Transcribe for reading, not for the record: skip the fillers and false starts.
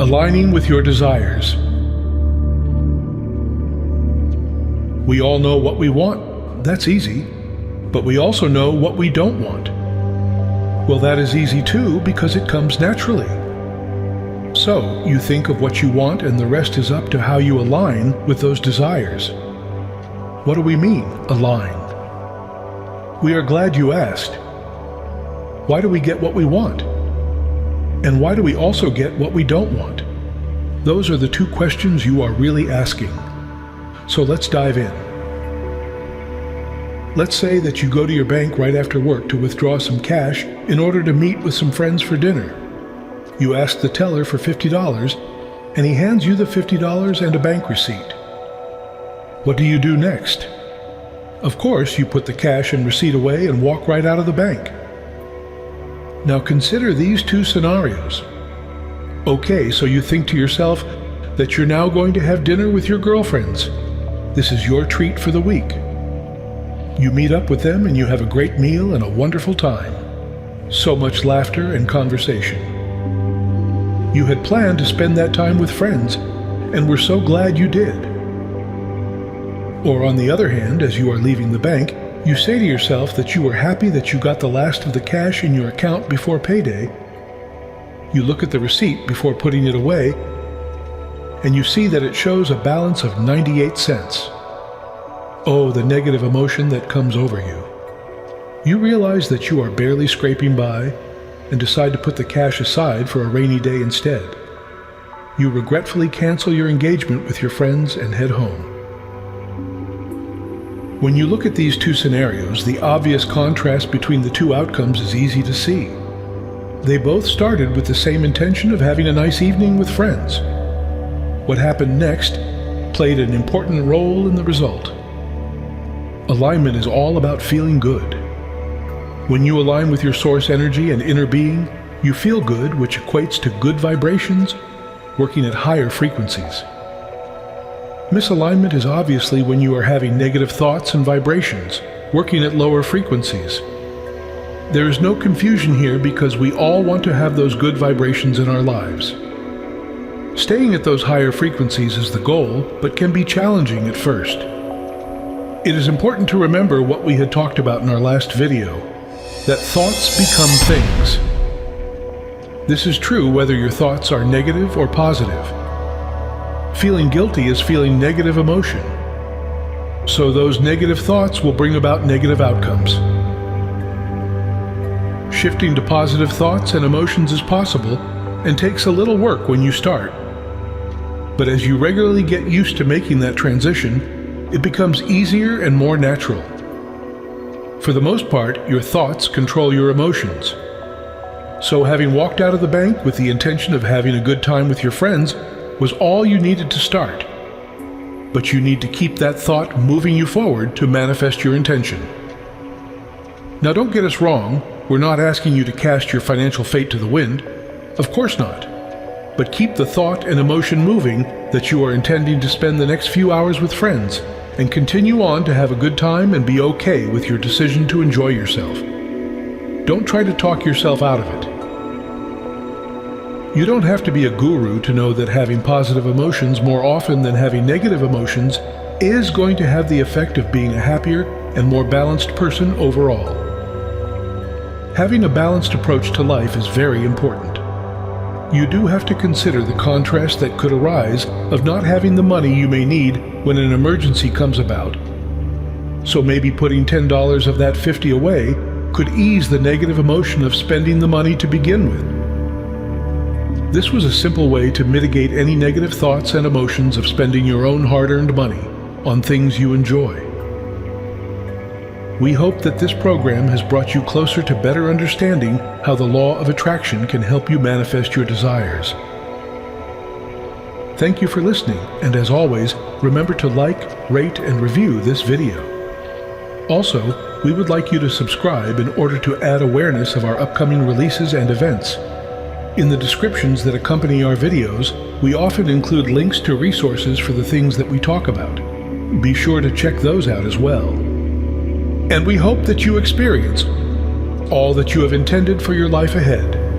Aligning with your desires. We all know what we want. That's easy. But we also know what we don't want. Well, that is easy too, because it comes naturally. So, you think of what you want, and the rest is up to how you align with those desires. What do we mean, align? We are glad you asked. Why do we get what we want? And why do we also get what we don't want? Those are the two questions you are really asking. So let's dive in. Let's say that you go to your bank right after work to withdraw some cash in order to meet with some friends for dinner. You ask the teller for $50, and he hands you the $50 and a bank receipt. What do you do next? Of course, you put the cash and receipt away and walk right out of the bank. Now consider these two scenarios. Okay, so you think to yourself that you're now going to have dinner with your girlfriends. This is your treat for the week. You meet up with them and you have a great meal and a wonderful time. So much laughter and conversation. You had planned to spend that time with friends, and we're so glad you did. Or on the other hand, as you are leaving the bank, you say to yourself that you were happy that you got the last of the cash in your account before payday. You look at the receipt before putting it away, and you see that it shows a balance of 98 cents. Oh, the negative emotion that comes over you. You realize that you are barely scraping by and decide to put the cash aside for a rainy day instead. You regretfully cancel your engagement with your friends and head home. When you look at these two scenarios, the obvious contrast between the two outcomes is easy to see. They both started with the same intention of having a nice evening with friends. What happened next played an important role in the result. Alignment is all about feeling good. When you align with your source energy and inner being, you feel good, which equates to good vibrations, working at higher frequencies. Misalignment is obviously when you are having negative thoughts and vibrations, working at lower frequencies. There is no confusion here because we all want to have those good vibrations in our lives. Staying at those higher frequencies is the goal, but can be challenging at first. It is important to remember what we had talked about in our last video, that thoughts become things. This is true whether your thoughts are negative or positive. Feeling guilty is feeling negative emotion. So those negative thoughts will bring about negative outcomes. Shifting to positive thoughts and emotions is possible and takes a little work when you start. But as you regularly get used to making that transition, it becomes easier and more natural. For the most part, your thoughts control your emotions. So having walked out of the bank with the intention of having a good time with your friends was all you needed to start. But you need to keep that thought moving you forward to manifest your intention. Now don't get us wrong, we're not asking you to cast your financial fate to the wind. Of course not. But keep the thought and emotion moving that you are intending to spend the next few hours with friends, and continue on to have a good time and be okay with your decision to enjoy yourself. Don't try to talk yourself out of it. You don't have to be a guru to know that having positive emotions more often than having negative emotions is going to have the effect of being a happier and more balanced person overall. Having a balanced approach to life is very important. You do have to consider the contrast that could arise of not having the money you may need when an emergency comes about. So maybe putting $10 of that $50 away could ease the negative emotion of spending the money to begin with. This was a simple way to mitigate any negative thoughts and emotions of spending your own hard-earned money on things you enjoy. We hope that this program has brought you closer to better understanding how the law of attraction can help you manifest your desires. Thank you for listening, and as always, remember to like, rate, and review this video. Also, we would like you to subscribe in order to add awareness of our upcoming releases and events. In the descriptions that accompany our videos, we often include links to resources for the things that we talk about. Be sure to check those out as well. And we hope that you experience all that you have intended for your life ahead.